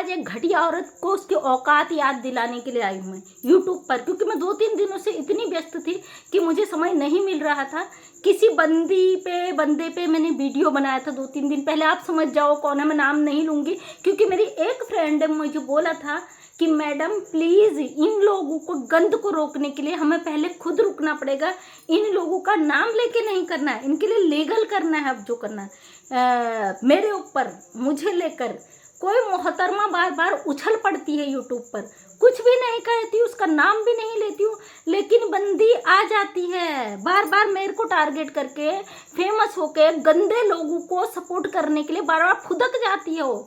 आज एक घटिया औरत को उसकी औकात याद दिलाने के लिए आई हूँ मैं यूट्यूब पर, क्योंकि मैं 2-3 दिनों से इतनी व्यस्त थी कि मुझे समय नहीं मिल रहा था। किसी बंदे पे मैंने वीडियो बनाया था 2-3 दिन पहले, आप समझ जाओ कौन है, मैं नाम नहीं लूँगी, क्योंकि मेरी एक फ्रेंड ने मुझे बोला था कि मैडम प्लीज़ इन लोगों को गंद को रोकने के लिए हमें पहले खुद रुकना पड़ेगा, इन लोगों का नाम लेके नहीं करना है, इनके लिए लीगल करना है। अब जो करना है मेरे ऊपर मुझे लेकर कोई मोहतरमा बार बार उछल पड़ती है यूट्यूब पर, कुछ भी नहीं कहती, उसका नाम भी नहीं लेती हूँ, लेकिन बंदी आ जाती है बार बार मेरे को टारगेट करके, फेमस होके गंदे लोगों को सपोर्ट करने के लिए बार बार फुदक जाती है वो।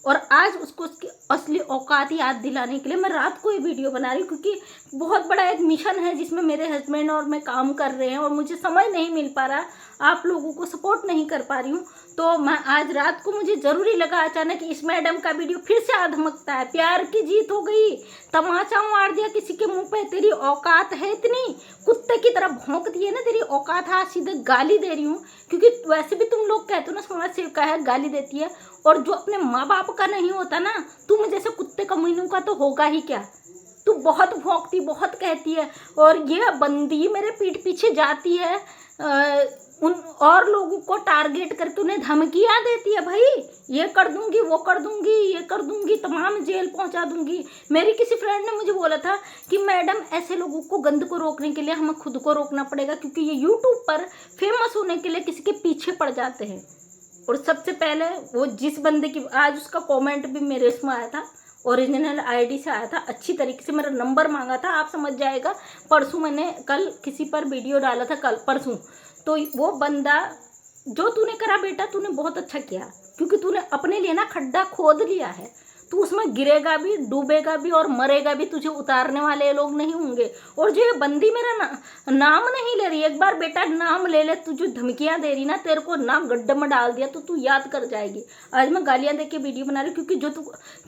और आज उसको उसकी असली औकात याद दिलाने के लिए मैं रात को ये वीडियो बना रही हूँ, क्योंकि बहुत बड़ा एक मिशन है जिसमें मेरे हस्बैंड और मैं काम कर रहे हैं और मुझे समय नहीं मिल पा रहा, आप लोगों को सपोर्ट नहीं कर पा रही हूँ। तो मैं आज रात को मुझे ज़रूरी लगा अचानक इस मैडम का वीडियो फिर से आधमकता है, प्यार की जीत हो गई, तमाचा मार दिया किसी के मुंह पे, तेरी औकात है इतनी, कुत्ते की तरह भौंकती है ना, तेरी औकात है, सीधे गाली दे रही हूँ, क्योंकि वैसे भी तुम लोग कहते हो ना समाज सेविका है, गाली देती है, और जो अपने माँ बाप का नहीं होता ना, तुम जैसे कुत्ते कमीनों का तो होगा ही क्या। तू बहुत भौंकती, बहुत कहती है, और ये बंदी मेरे पीठ पीछे जाती है, उन और लोगों को टारगेट करके उन्हें धमकियाँ देती है, भाई ये कर दूंगी, वो कर दूंगी, ये कर दूंगी, तमाम जेल पहुंचा दूंगी। मेरी किसी फ्रेंड ने मुझे बोला था कि मैडम ऐसे लोगों को गंद को रोकने के लिए हमें खुद को रोकना पड़ेगा, क्योंकि ये यूट्यूब पर फेमस होने के लिए किसी के पीछे पड़ जाते हैं। और सबसे पहले वो जिस बंदे की, आज उसका कमेंट भी मेरे इसमें आया था, ओरिजिनल आईडी से आया था, अच्छी तरीके से मेरा नंबर मांगा था, आप समझ जाएगा। परसों मैंने कल किसी पर वीडियो डाला था, कल परसों, तो वो बंदा, जो तूने करा बेटा तूने बहुत अच्छा किया, क्योंकि तूने अपने लिए ना खड्डा खोद लिया है, तू उसमें गिरेगा भी, डूबेगा भी और मरेगा भी, तुझे उतारने वाले लोग नहीं होंगे। और जो ये बंदी मेरा नाम नहीं ले रही, एक बार बेटा नाम ले ले, तू जो धमकियां दे रही ना, तेरे को नाम गड्ढे में डाल दिया तो तू याद कर जाएगी। आज मैं गालियां दे के वीडियो बना रही हूँ, क्योंकि जो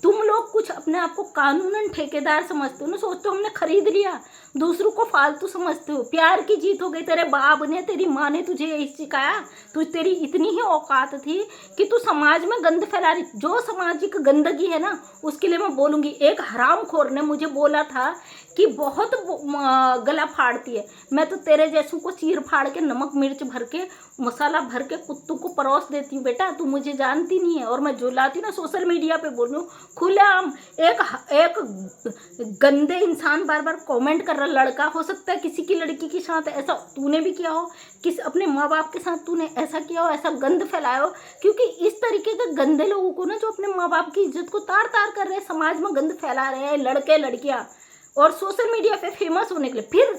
तुम लोग कुछ अपने आप को कानूनन ठेकेदार समझते हो ना, सोचते हो हमने खरीद लिया, दूसरों को फालतू समझते हो। प्यार की जीत हो गई, तेरे बाप ने, तेरी माँ ने तुझे यही सिखाया, तू तेरी इतनी ही औकात थी कि तू समाज में गंद फैला रही। जो सामाजिक गंदगी है ना, उसके लिए मैं बोलूँगी। एक हरामखोर ने मुझे बोला था कि बहुत गला फाड़ती है, मैं तो तेरे जैसों को चीर फाड़ के नमक मिर्च भर के मसाला भर के कुत्तों को परोस देती हूँ। बेटा तू मुझे जानती नहीं है, और मैं जो लाती ना सोशल मीडिया पे बोल रही हूँ खुलेआम। एक गंदे इंसान बार बार कमेंट कर रहा, लड़का हो सकता है किसी की लड़की के साथ ऐसा तूने भी किया हो, किस अपने माँ बाप के साथ तूने ऐसा किया हो, ऐसा गंद फैलाया हो, क्योंकि इस तरीके के गंदे लोगों को ना, जो अपने माँ बाप की इज्जत को तार तार कर रहे हैं, समाज में गंद फैला रहे हैं, लड़के लड़कियां, और सोशल मीडिया पे फेमस होने के लिए, फिर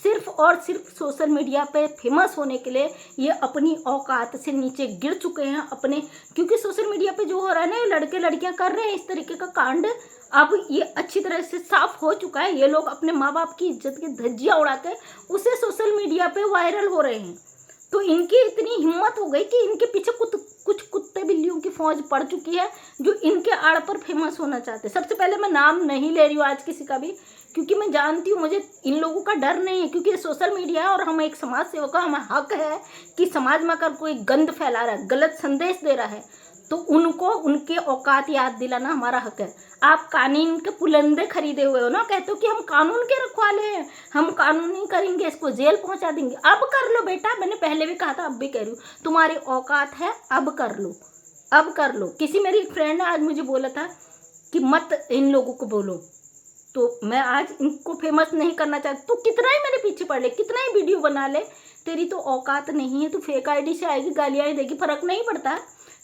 सिर्फ सोशल मीडिया पे फेमस होने के लिए ये अपनी औकात से नीचे गिर चुके हैं अपने, क्योंकि सोशल मीडिया पे जो हो रहा है ना, ये लड़के लड़कियां कर रहे हैं इस तरीके का कांड, अब ये अच्छी तरह से साफ हो चुका है। ये लोग अपने माँ बाप की इज्जत की धज्जियां उड़ा के उसे सोशल मीडिया पे वायरल हो रहे हैं। तो इनकी इतनी हिम्मत हो गई कि इनके पीछे कुछ कुत्ते बिल्लियों की फौज पड़ चुकी है, जो इनके आड़ पर फेमस होना चाहते हैं। सबसे पहले मैं नाम नहीं ले रही हूँ आज किसी का भी, क्योंकि मैं जानती हूँ मुझे इन लोगों का डर नहीं है, क्योंकि ये सोशल मीडिया है और हम एक समाज सेवक है, हमें हक है कि समाज में अगर कोई गंद फैला रहा है, गलत संदेश दे रहा है, तो उनको उनके औकात याद दिलाना हमारा हक है। आप कानून के पुलंदे खरीदे हुए हो ना, कहते हो कि हम कानून के रखवाले हैं, हम कानून नहीं करेंगे, इसको जेल पहुंचा देंगे। अब कर लो बेटा, मैंने पहले भी कहा था, अब भी कह रही हूँ, तुम्हारी औकात है, अब कर लो, अब कर लो। किसी मेरी फ्रेंड ने आज मुझे बोला था कि मत इन लोगों को बोलो, तो मैं आज इनको फेमस नहीं करना चाहती। तू कितना ही मेरे पीछे पड़ ले, कितना ही वीडियो बना ले, तेरी तो औकात नहीं है, तू फेक आईडी से आएगी, गालियाँ देगी, फर्क नहीं पड़ता,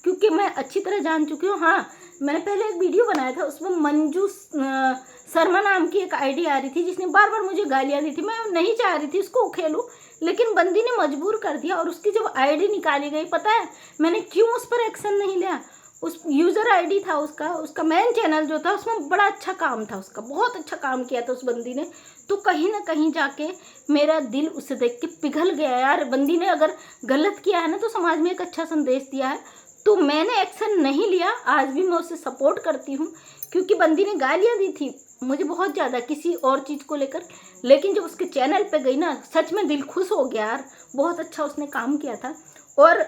क्योंकि मैं अच्छी तरह जान चुकी हूँ। हाँ, मैंने पहले एक वीडियो बनाया था, उसमें मंजू शर्मा नाम की एक आईडी आ रही थी, जिसने बार बार मुझे गालियाँ दी थी। मैं नहीं चाह रही थी उसको उखेलूँ, लेकिन बंदी ने मजबूर कर दिया, और उसकी जब आईडी निकाली गई, पता है मैंने क्यों उस पर एक्शन नहीं लिया? उस यूज़र आईडी था उसका मेन चैनल जो था, उसमें बड़ा अच्छा काम था, उसका बहुत अच्छा काम किया था उस बंदी ने। तो कहीं ना कहीं जाके मेरा दिल उसे देख के पिघल गया, यार बंदी ने अगर गलत किया है ना, तो समाज में एक अच्छा संदेश दिया है, तो मैंने एक्शन नहीं लिया। आज भी मैं उसे सपोर्ट करती हूँ, क्योंकि बंदी ने गालियाँ दी थी मुझे बहुत ज़्यादा किसी और चीज़ को लेकर, लेकिन जब उसके चैनल पे गई ना, सच में दिल खुश हो गया यार, बहुत अच्छा उसने काम किया था। और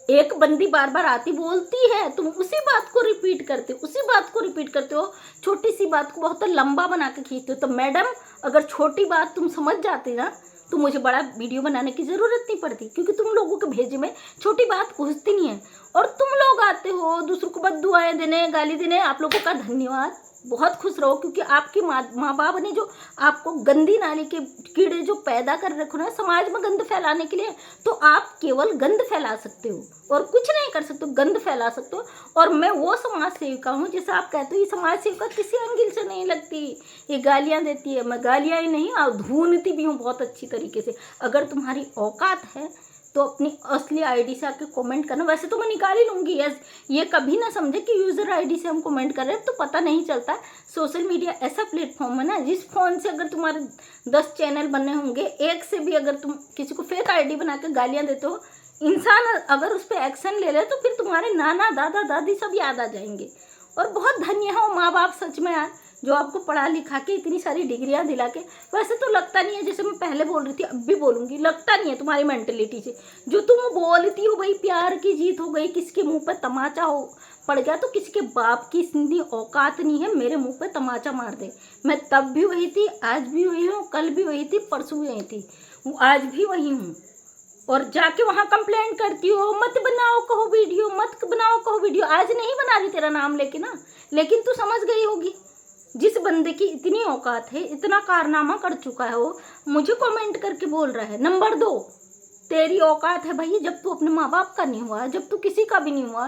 एक बंदी बार बार आती बोलती है, तुम उसी बात को रिपीट करते हो, उसी बात को रिपीट करते हो, छोटी सी बात को बहुत लंबा बना के खींचते हो। तो मैडम, अगर छोटी बात तुम समझ जाते ना तो मुझे बड़ा वीडियो बनाने की ज़रूरत नहीं पड़ती, क्योंकि तुम लोगों के भेजे में छोटी बात घुसती नहीं है। और तुम लोग आते हो दूसरों को बद्दुआएं देने, गाली देने। आप लोगों का धन्यवाद, बहुत खुश रहो, क्योंकि आपके माँ बाप ने जो आपको गंदी नाली के कीड़े जो पैदा कर रखे ना समाज में गंद फैलाने के लिए, तो आप केवल गंद फैला सकते हो और कुछ नहीं कर सकते हो, गंद फैला सकते हो। और मैं वो समाज सेविका हूँ, जैसे आप कहते हो ये समाज सेविका किसी एंगल से नहीं लगती, ये गालियाँ देती है। मैं गालियाँ ही नहीं और धूनती भी हूँ बहुत अच्छी तरीके से। अगर तुम्हारी औकात है तो अपनी असली आईडी से आके कमेंट करना। वैसे तो मैं निकाल ही लूँगी, ये कभी ना समझे कि यूज़र आईडी से हम कमेंट कर रहे हैं, तो पता नहीं चलता। सोशल मीडिया ऐसा प्लेटफॉर्म है ना, जिस फ़ोन से अगर तुम्हारे 10 चैनल बने होंगे, एक से भी अगर तुम किसी को फेक आईडी बना के गालियाँ देते हो, इंसान अगर उस पर एक्शन ले ले तो फिर तुम्हारे नाना दादा दादी सब याद आ जाएंगे। और बहुत धन्य हो माँ बाप सच में यार, जो आपको पढ़ा लिखा के इतनी सारी डिग्रियां दिला के। वैसे तो लगता नहीं है, जैसे मैं पहले बोल रही थी अब भी बोलूँगी, लगता नहीं है तुम्हारी मेंटलिटी से। जो तुम बोलती हो भाई प्यार की जीत हो गई, किसके मुंह पे तमाचा हो पड़ गया, तो किसी के बाप की इतनी औकात नहीं है मेरे मुंह पे तमाचा मार दे। मैं तब भी वही थी, आज भी वही हूँ, कल भी वही थी, परसों भी वही थी, आज भी वही हूँ। और जाके वहाँ कंप्लेंट करती हो, मत बनाओ कहो वीडियो, मत बनाओ कहो वीडियो। आज नहीं बना रही तेरा नाम लेके ना, लेकिन तू समझ गई होगी जिस बंदे की इतनी औकात है, इतना कारनामा कर चुका है, वो मुझे कमेंट करके बोल रहा है। नंबर 2, तेरी औकात है भाई, जब तू अपने माँ बाप का नहीं हुआ, जब तू किसी का भी नहीं हुआ,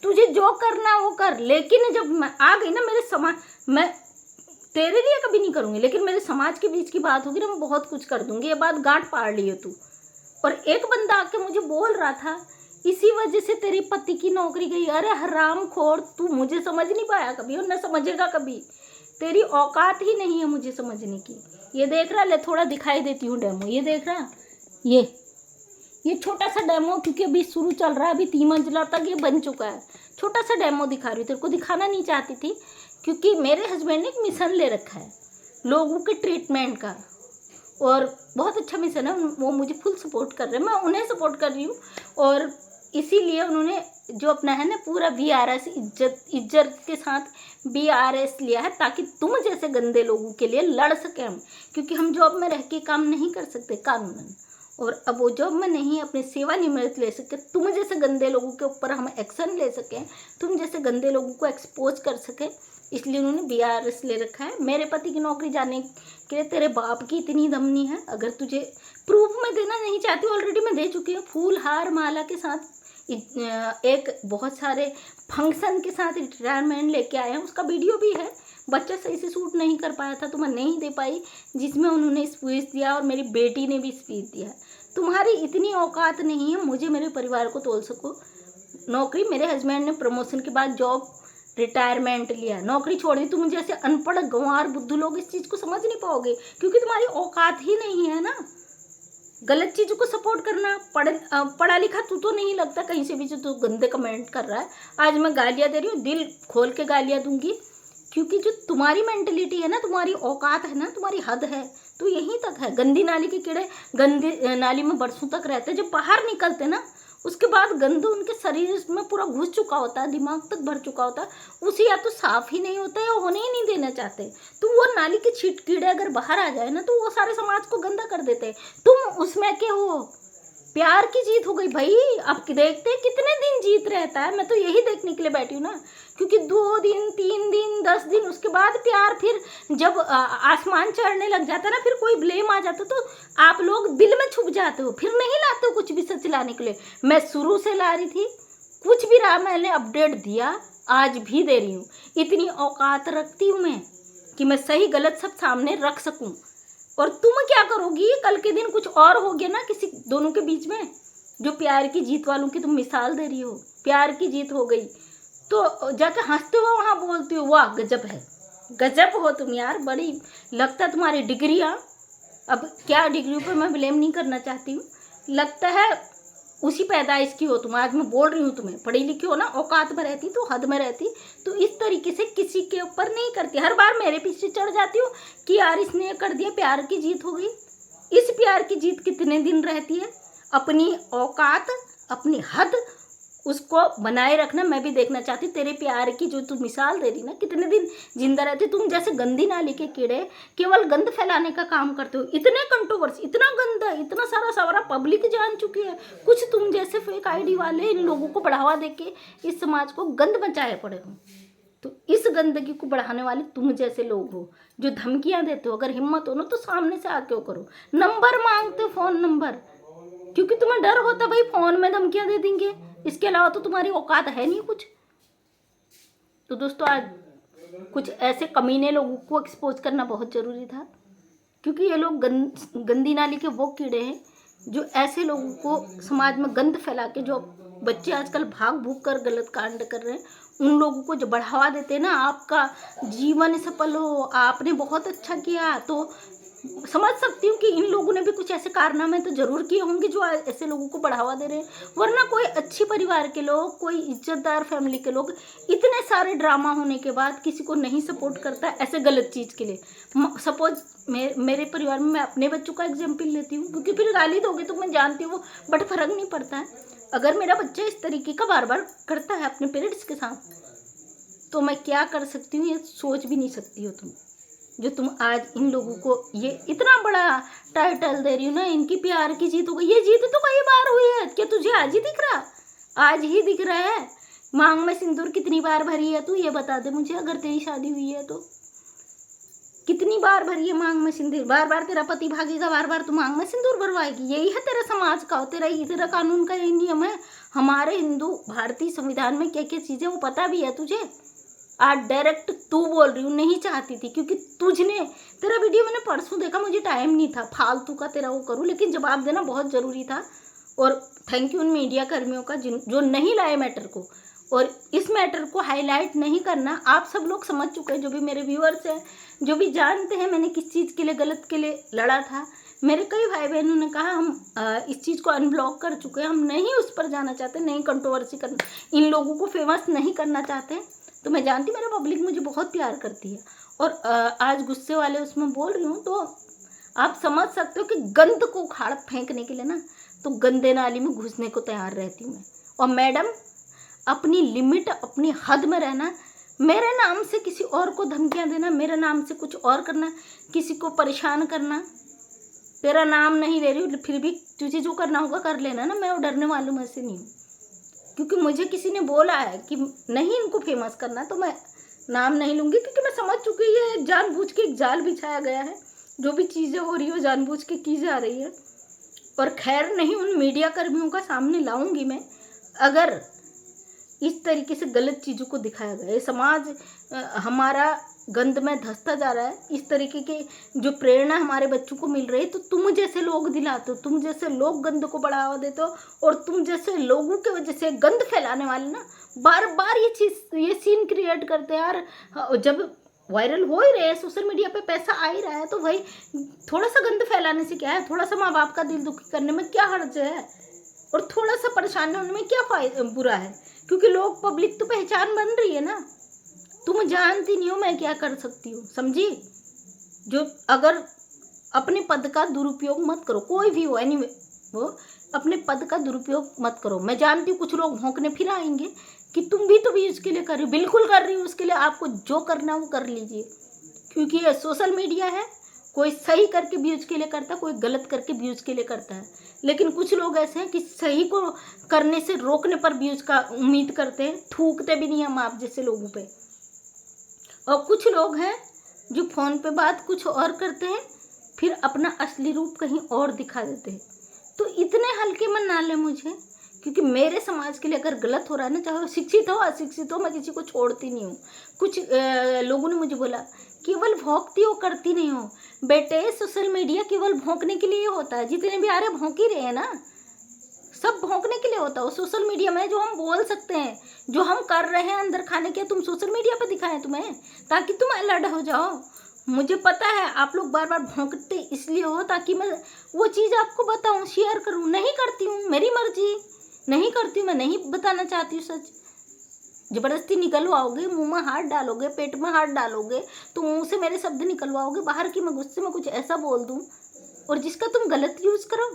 तुझे जो करना है वो कर। लेकिन जब मैं आ गई ना मेरे समाज, मैं तेरे लिए कभी नहीं करूँगी, लेकिन मेरे समाज के बीच की बात होगी ना, मैं बहुत कुछ कर दूंगी। ये बात गांठ फाड़ ली है तू। और एक बंदा आके मुझे बोल रहा था इसी वजह से तेरे पति की नौकरी गई। अरे हराम खोर, तू मुझे समझ नहीं पाया कभी और न समझेगा कभी। तेरी औकात ही नहीं है मुझे समझने की। ये देख रहा, ले थोड़ा दिखाई देती हूँ डेमो, ये देख रहा, ये छोटा सा डेमो, क्योंकि अभी शुरू चल रहा है, अभी 3 मंजिला तक ये बन चुका है। छोटा सा डेमो दिखा रही हूँ, तेरे को दिखाना नहीं चाहती थी, क्योंकि मेरे हस्बैंड ने एक मिशन ले रखा है लोगों के ट्रीटमेंट का, और बहुत अच्छा मिशन है। वो मुझे फुल सपोर्ट कर रहे हैं, मैं उन्हें सपोर्ट कर रही हूँ। और इसीलिए उन्होंने जो अपना है ना पूरा VRS इज्जत के साथ VRS लिया है, ताकि तुम जैसे गंदे लोगों के लिए लड़ सकें हम, क्योंकि हम जॉब में रह के काम नहीं कर सकते कानूनन, और अब वो जॉब में नहीं अपनी सेवानिवृत्ति ले सके। तुम जैसे गंदे लोगों के ऊपर हम एक्शन ले सकें, तुम जैसे गंदे लोगों को एक्सपोज कर सकें, इसलिए उन्होंने VRS ले रखा है। मेरे पति की नौकरी जाने के लिए तेरे बाप की इतनी दम नहीं है। अगर तुझे प्रूफ में देना नहीं चाहती, ऑलरेडी मैं दे चुकी हूँ, फूल हार माला के साथ, एक बहुत सारे फंक्शन के साथ रिटायरमेंट लेके आए हैं, उसका वीडियो भी है। बच्चा सही से शूट नहीं कर पाया था तो मैं नहीं दे पाई, जिसमें उन्होंने स्पीच दिया और मेरी बेटी ने भी स्पीच दिया। तुम्हारी इतनी औकात नहीं है मुझे मेरे परिवार को तोल सको। नौकरी, मेरे हस्बैंड ने प्रमोशन के बाद जॉब रिटायरमेंट लिया, नौकरी छोड़ दी। तुम जैसे अनपढ़ गंवार बुद्धू लोग इस चीज़ को समझ नहीं पाओगे, क्योंकि तुम्हारी औकात ही नहीं है ना गलत चीज़ों को सपोर्ट करना। पढ़ा लिखा तू तो नहीं लगता कहीं से भी, जो तू गंदे कमेंट कर रहा है। आज मैं गालियाँ दे रही हूँ, दिल खोल के गालियाँ दूंगी, क्योंकि जो तुम्हारी मेंटलिटी है ना, तुम्हारी औकात है ना, तुम्हारी हद है, तो यहीं तक है। गंदी नाली के कीड़े गंदी नाली में बरसों तक रहते, जब बाहर निकलते ना उसके बाद गंद उनके शरीर में पूरा घुस चुका होता है, दिमाग तक भर चुका होता है, उसे या तो साफ ही नहीं होता है या होने ही नहीं देना चाहते। तो वो नाली के छीट कीड़े अगर बाहर आ जाए ना, तो वो सारे समाज को गंदा कर देते हैं। तुम उसमें क्या हो, प्यार की जीत हो गई भाई। अब देखते हैं कितने दिन जीत रहता है, मैं तो यही देखने के लिए बैठी हूँ ना, क्योंकि 2 दिन 3 दिन 10 दिन उसके बाद प्यार, फिर जब आसमान चढ़ने लग जाता है ना, फिर कोई ब्लेम आ जाता तो आप लोग दिल में छुप जाते हो, फिर नहीं लाते हो कुछ भी सच लाने के लिए। मैं शुरू से ला रही थी, कुछ भी रहा मैंने अपडेट दिया, आज भी दे रही हूँ। इतनी औकात रखती हूँ मैं कि मैं सही गलत सब सामने रख सकूँ। और तुम क्या करोगी, कल के दिन कुछ और हो गया ना किसी दोनों के बीच में, जो प्यार की जीत वालों की तुम मिसाल दे रही हो, प्यार की जीत हो गई तो जाके हंसते हो, वहाँ बोलते हो वाह गजब है, गजब हो तुम यार, बड़ी लगता तुम्हारी डिग्रियाँ। अब क्या डिग्री पर मैं ब्लेम नहीं करना चाहती हूँ, लगता है उसी पैदाइश की हो तुम। आज मैं बोल रही हूँ तुम्हें, पढ़ी लिखी हो ना, औकात में रहती तो हद में रहती, तो इस तरीके से किसी के ऊपर नहीं करती। हर बार मेरे पीछे चढ़ जाती हो कि यार इसने कर दिया, प्यार की जीत हो गई। इस प्यार की जीत कितने दिन रहती है? अपनी औकात, अपनी हद उसको बनाए रखना। मैं भी देखना चाहती तेरे प्यार की जो तू मिसाल दे रही ना, कितने दिन जिंदा रहते। तुम जैसे गंदी नाली के कीड़े केवल गंद फैलाने का काम करते हो। इतने कंट्रोवर्सी, इतना गंदा, इतना सारा पब्लिक जान चुकी है। कुछ तुम जैसे फेक आईडी वाले इन लोगों को बढ़ावा देके इस समाज को गंद मचाए पड़े हो। तो इस गंदगी को बढ़ाने वाले तुम जैसे लोग हो जो धमकियां देते हो। अगर हिम्मत हो ना तो सामने से आके करो। नंबर मांगते हो, फोन नंबर, क्योंकि तुम्हें डर होता भाई फोन में धमकियां दे देंगे, इसके अलावा तो तुम्हारी औकात है नहीं कुछ। तो दोस्तों आज कुछ ऐसे कमीने लोगों को एक्सपोज करना बहुत ज़रूरी था, क्योंकि ये लोग गंदी नाली के वो कीड़े हैं जो ऐसे लोगों को समाज में गंद फैला के, जो बच्चे आजकल भाग भूग कर गलत कांड कर रहे हैं, उन लोगों को जो बढ़ावा देते हैं ना, आपका जीवन सफल हो, आपने बहुत अच्छा किया, तो समझ सकती हूँ कि इन लोगों ने भी कुछ ऐसे कारनामे तो जरूर किए होंगे जो ऐसे लोगों को बढ़ावा दे रहे हैं। वरना कोई अच्छी परिवार के लोग, कोई इज्जतदार फैमिली के लोग इतने सारे ड्रामा होने के बाद किसी को नहीं सपोर्ट करता है ऐसे गलत चीज़ के लिए। सपोज मेरे परिवार में मैं अपने बच्चों का एग्जाम्पल लेती हूँ, क्योंकि फिर गाली दोगे तो मैं जानती हूँ बट फर्क नहीं पड़ता है। अगर मेरा बच्चा इस तरीके का बार बार करता है अपने पेरेंट्स के साथ, तो मैं क्या कर सकती हूँ ये सोच भी नहीं सकती हो तुम, जो तुम आज इन लोगों को ये इतना बड़ा टाइटल दे रही हो ना। इनकी प्यार की जीत हो गई, ये जीत तो कई बार हुई है, क्या तुझे आज ही दिख रहा? आज ही दिख रहा है? मांग में सिंदूर कितनी बार भरी है तू, ये बता दे मुझे। अगर तेरी शादी हुई है तो कितनी बार भरी है मांग में सिंदूर? बार बार तेरा पति भागेगा, बार बार तू मांग में सिंदूर भरवाएगी? यही है तेरा समाज का, तेरा कानून का यही नियम है। हमारे हिंदू भारतीय संविधान में क्या क्या चीज़ें वो पता भी है तुझे? आज डायरेक्ट तू बोल रही हूँ, नहीं चाहती थी, क्योंकि तुझने, तेरा वीडियो मैंने परसों देखा, मुझे टाइम नहीं था फालतू का तेरा वो करूँ, लेकिन जवाब देना बहुत ज़रूरी था। और थैंक यू उन मीडिया कर्मियों का जो नहीं लाए मैटर को, और इस मैटर को हाईलाइट नहीं करना। आप सब लोग समझ चुके हैं, जो भी मेरे व्यूअर्स हैं, जो भी जानते हैं मैंने किस चीज़ के लिए, गलत के लिए लड़ा था। मेरे कई भाई बहनों ने कहा हम इस चीज़ को अनब्लॉक कर चुके हैं, हम नहीं उस पर जाना चाहते, नहीं कंट्रोवर्सी करना, इन लोगों को फेमस नहीं करना चाहते। तो मैं जानती मेरा पब्लिक मुझे बहुत प्यार करती है, और आज गुस्से वाले उसमें बोल रही हूँ, तो आप समझ सकते हो कि गंद को उखाड़ फेंकने के लिए ना, तो गंदे नाली में घुसने को तैयार रहती हूँ मैं। और मैडम अपनी लिमिट, अपनी हद में रहना। मेरे नाम से किसी और को धमकियाँ देना, मेरे नाम से कुछ और करना, किसी को परेशान करना, तेरा नाम नहीं ले रही हूँ फिर भी तुझे जो करना होगा कर लेना ना। मैं वो डरने वालों में से नहीं हूँ, क्योंकि मुझे किसी ने बोला है कि नहीं इनको फेमस करना, तो मैं नाम नहीं लूँगी, क्योंकि मैं समझ चुकी है जानबूझ के एक जाल बिछाया गया है। जो भी चीज़ें हो रही हो जानबूझ के की जा रही है। और खैर नहीं, उन मीडिया कर्मियों का सामने लाऊंगी मैं, अगर इस तरीके से गलत चीज़ों को दिखाया गया है। समाज हमारा गंद में धंसता जा रहा है, इस तरीके के जो प्रेरणा हमारे बच्चों को मिल रही है, तो तुम जैसे लोग दिलाते हो, तुम जैसे लोग गंद को बढ़ावा देते हो, और तुम जैसे लोगों के वजह से गंद फैलाने वाले ना बार बार ये सीन क्रिएट करते हैं यार। जब वायरल हो ही रहे हैं, सोशल मीडिया पे पैसा आ ही रहा है, तो भाई थोड़ा सा गंद फैलाने से क्या है? थोड़ा सा माँ बाप का दिल दुखी करने में क्या हर्ज है? और थोड़ा सा परेशान होने में क्या बुरा है? क्योंकि लोग, पब्लिक तो पहचान बन रही है ना। तुम जानती नहीं हो मैं क्या कर सकती हूँ, समझी? जो अगर अपने पद का दुरुपयोग मत करो, कोई भी हो, एनीवे वो अपने पद का दुरुपयोग मत करो। मैं जानती हूँ कुछ लोग भौंकने फिर आएंगे कि तुम भी तो भी उसके लिए कर रही हो। बिल्कुल कर रही हूँ, उसके लिए आपको जो करना है वो कर लीजिए, क्योंकि ये सोशल मीडिया है। कोई सही करके व्यूज के लिए करता है, कोई गलत करके व्यूज के लिए करता है। लेकिन कुछ लोग ऐसे हैं कि सही को करने से रोकने पर व्यूज का उम्मीद करते हैं, थूकते भी नहीं हम आप जैसे लोगों पे। और कुछ लोग हैं जो फ़ोन पे बात कुछ और करते हैं, फिर अपना असली रूप कहीं और दिखा देते हैं। तो इतने हल्के में ना ले मुझे, क्योंकि मेरे समाज के लिए अगर गलत हो रहा है ना, चाहे वो शिक्षित हो अशिक्षित हो, मैं किसी को छोड़ती नहीं हूँ। कुछ लोगों ने मुझे बोला केवल भौंकती हो, करती नहीं हो। बेटे सोशल मीडिया केवल भौंकने के लिए होता है, जितने भी आ रहे भौंक ही रहे हैं ना, सब भौंकने के लिए होता है। सोशल मीडिया में जो हम बोल सकते हैं, जो हम कर रहे हैं अंदर खाने के, तुम सोशल मीडिया पे दिखाएं तुम्हें, ताकि तुम अलर्ट हो जाओ। मुझे पता है आप लोग बार बार भौंकते इसलिए हो ताकि मैं वो चीज़ आपको बताऊं, शेयर करूं। नहीं करती हूँ, मेरी मर्जी, नहीं करती हूँ, मैं नहीं बताना चाहती हूँ सच। जबरदस्ती निकलवाओगे, मुंह में हाथ डालोगे, पेट में हाथ डालोगे, तो मुंह से मेरे शब्द निकलवाओगे बाहर की, मैं गुस्से में कुछ ऐसा बोल दूं और जिसका तुम गलत यूज़ करो।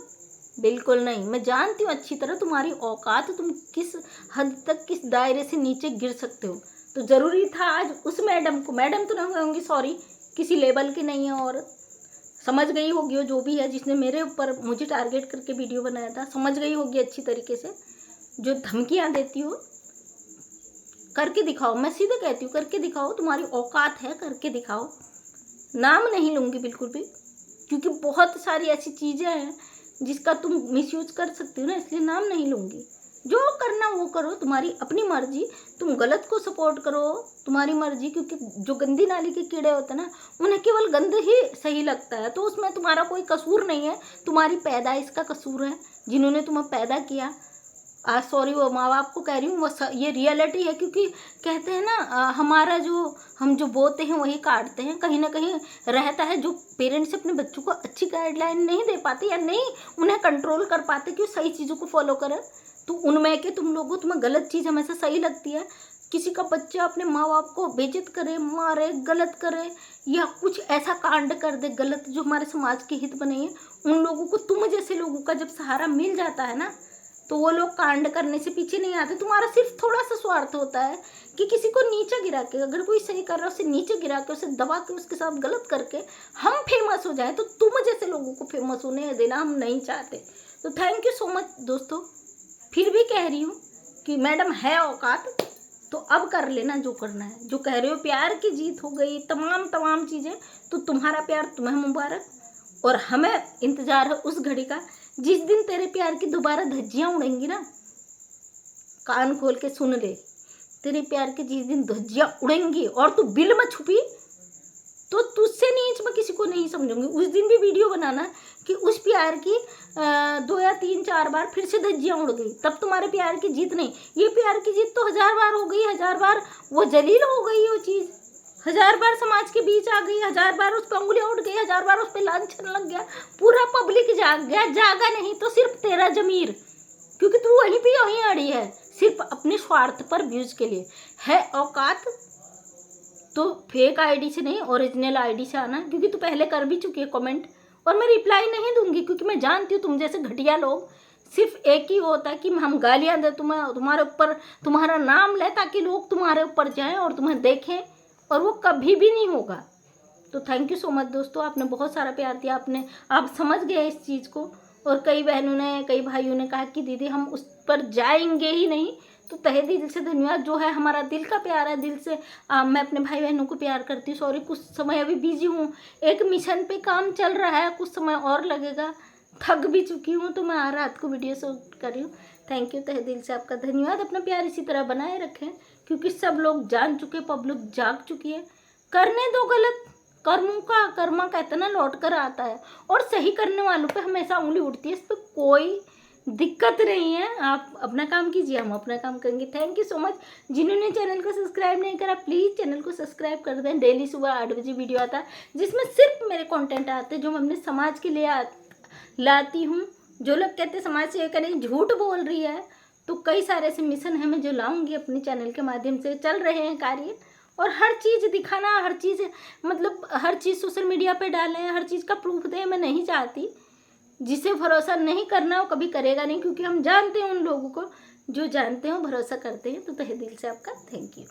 बिल्कुल नहीं, मैं जानती हूँ अच्छी तरह तुम्हारी औकात, तुम किस हद तक किस दायरे से नीचे गिर सकते हो। तो ज़रूरी था आज उस मैडम को, मैडम तो नहीं होंगी सॉरी, किसी लेवल की नहीं है औरत, समझ गई होगी वो जो भी है जिसने मेरे ऊपर मुझे टारगेट करके वीडियो बनाया था, समझ गई होगी अच्छी तरीके से। जो धमकियाँ देती हो करके दिखाओ, मैं सीधे कहती हूँ करके दिखाओ, तुम्हारी औकात है करके दिखाओ। नाम नहीं लूँगी बिल्कुल भी, क्योंकि बहुत सारी ऐसी चीज़ें हैं जिसका तुम मिसयूज कर सकती हो ना, इसलिए नाम नहीं लूँगी। जो करना वो करो, तुम्हारी अपनी मर्जी, तुम गलत को सपोर्ट करो, तुम्हारी मर्जी, क्योंकि जो गंदी नाली के कीड़े होते हैं ना, उन्हें केवल गंद ही सही लगता है, तो उसमें तुम्हारा कोई कसूर नहीं है, तुम्हारी पैदाइश का कसूर है, जिन्होंने तुम्हें पैदा किया। आज सॉरी वो माँ बाप को कह रही हूँ, वो ये रियलिटी है, क्योंकि कहते हैं ना हमारा जो हम जो बोते हैं वही काटते हैं, कहीं ना कहीं रहता है। जो पेरेंट्स अपने बच्चों को अच्छी गाइडलाइन नहीं दे पाते या नहीं उन्हें कंट्रोल कर पाते कि वो सही चीज़ों को फॉलो करें, तो उनमें के तुम लोगों तुम्हें गलत चीज़ हमेशा सही लगती है। किसी का बच्चा अपने माँ बाप को बेइज्जत करे, मारे, गलत करे या कुछ ऐसा कांड कर दे गलत जो हमारे समाज के हित में नहीं है, उन लोगों को, तुम जैसे लोगों का जब सहारा मिल जाता है ना, तो वो लोग कांड करने से पीछे नहीं आते। तुम्हारा सिर्फ थोड़ा सा स्वार्थ होता है कि किसी को नीचे गिरा के, अगर कोई सही कर रहा है उसे नीचे गिरा के, उसे दबा के, उसके साथ गलत करके हम फेमस हो जाए, तो तुम जैसे लोगों को फेमस होने देना हम नहीं चाहते। तो थैंक यू सो मच दोस्तों। फिर भी कह रही हूँ कि मैडम है औकात, तो अब कर लेना जो करना है। जो कह रहे हो प्यार की जीत हो गई, तमाम चीज़ें, तो तुम्हारा प्यार तुम्हें मुबारक, और हमें इंतज़ार है उस घड़ी का जिस दिन तेरे प्यार की दोबारा धज्जियाँ उड़ेंगी ना। कान खोल के सुन ले, तेरे प्यार के जिस दिन धज्जियाँ उड़ेंगी और तू बिल में छुपी, तो तुझसे नीच मैं किसी को नहीं समझूंगी। उस दिन भी वीडियो बनाना कि उस प्यार की 2 या 3 4 बार फिर से धज्जियाँ उड़ गई, तब तुम्हारे प्यार की जीत नहीं। ये प्यार की जीत तो 1000 बार हो गई, 1000 बार वो जलील हो गई, वो चीज़ 1000 बार समाज के बीच आ गई, 1000 बार उस पर उंगलियां उठ गई, 1000 बार उस पर लांछन लग गया, पूरा पब्लिक जाग गया। जागा नहीं तो सिर्फ तेरा जमीर, क्योंकि तू वहीं पे वहीं अड़ी है, सिर्फ अपने स्वार्थ पर व्यूज के लिए। है औकात तो फेक आईडी से नहीं, ओरिजिनल आईडी से आना, क्योंकि तू पहले कर भी चुकी है कमेंट, और मैं रिप्लाई नहीं दूंगी, क्योंकि मैं जानती हूँ तुम जैसे घटिया लोग सिर्फ एक ही होता है कि हम गालियाँ दें तुम्हें, तुम्हारे ऊपर तुम्हारा नाम ले, ताकि लोग तुम्हारे ऊपर जाएं और तुम्हें देखें, और वो कभी भी नहीं होगा। तो थैंक यू सो मच दोस्तों, आपने बहुत सारा प्यार दिया, आप समझ गए इस चीज़ को। और कई बहनों ने, कई भाइयों ने कहा कि दीदी हम उस पर जाएंगे ही नहीं, तो तहे दिल से धन्यवाद। जो है हमारा दिल का प्यार है, दिल से मैं अपने भाई बहनों को प्यार करती हूँ। सॉरी कुछ समय अभी बिजी हूँ, एक मिशन पे काम चल रहा है, कुछ समय और लगेगा, थक भी चुकी हूँ, तो मैं रात को वीडियो शूट कर रही हूँ। थैंक यू, तहे दिल से आपका धन्यवाद। अपना प्यार इसी तरह बनाए रखें, क्योंकि सब लोग जान चुके, पब्लिक जाग चुकी है। करने दो गलत कर्मा का इतना लौट कर आता है, और सही करने वालों पे हमेशा उंगली उठती है, इस पर कोई दिक्कत नहीं है। आप अपना काम कीजिए, हम अपना काम करेंगे। Thank you so much. जिन्होंने चैनल को सब्सक्राइब नहीं करा, प्लीज़ चैनल को सब्सक्राइब कर दें। डेली सुबह 8 बजे वीडियो आता है, जिसमें सिर्फ मेरे कंटेंट आते हैं जो मैं अपने समाज के लिए लाती हूँ। जो लोग कहते हैं समाज से करें, झूठ बोल रही है, तो कई सारे ऐसे मिशन हैं मैं जो लाऊंगी अपने चैनल के माध्यम से, चल रहे हैं कार्य। और हर चीज़ दिखाना, हर चीज़ मतलब हर चीज़ सोशल मीडिया पे डालें, हर चीज़ का प्रूफ दें, मैं नहीं चाहती। जिसे भरोसा नहीं करना वो कभी करेगा नहीं, क्योंकि हम जानते हैं उन लोगों को, जो जानते हैं वो भरोसा करते हैं। तो तहे दिल से आपका थैंक यू।